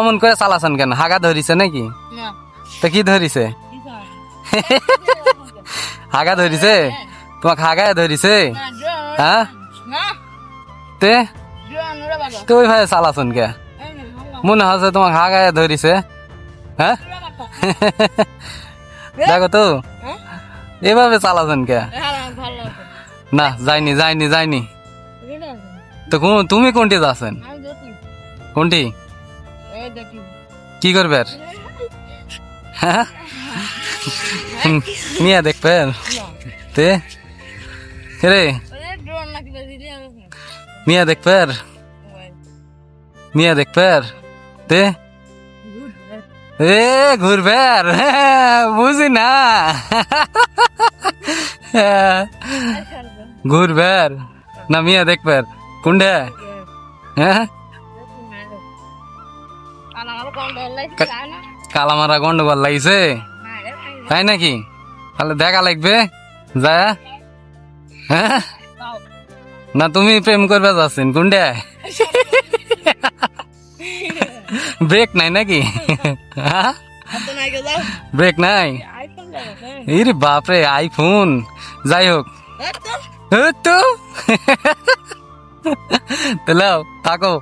অমন করে চালাছেন কেন? হাগা ধরিছে নাকি? তা কি ধরিছে? হাগা ধরিছে? তোমাকে হাগায় ধরিছে? হ্যাঁ তে তো ওইভাবে চালাছন কে? মনে হচ্ছে তোমাকে হাগায় ধরিছে। হ্যাঁ দেখো তো এভাবে চালাছেন কে? না যাইনি যাইনি যাইনি। তো তুমি কোনটি যাচ্ছেন? কোনটি কি করবে? হ্যাঁ মিয়া দেখবে তে রে মিয়া দেখবে মিয়া দেখবে তে এ ঘুরবে বুঝি না ঘুরবে না মিয়া দেখবে কোনটা? হ্যাঁ কালামারা গন্ডগোল লাগছে তাই নাকি? তাহলে দেখা লাগবে যায়। হ্যাঁ না তুমি প্রেম করবে যাচ্ছেন কোনটা? ব্রেক নাই নাকি? ব্রেক নাই? ইরে বাপরে আইফোন। যাই হোক তো তাহলে থাকো।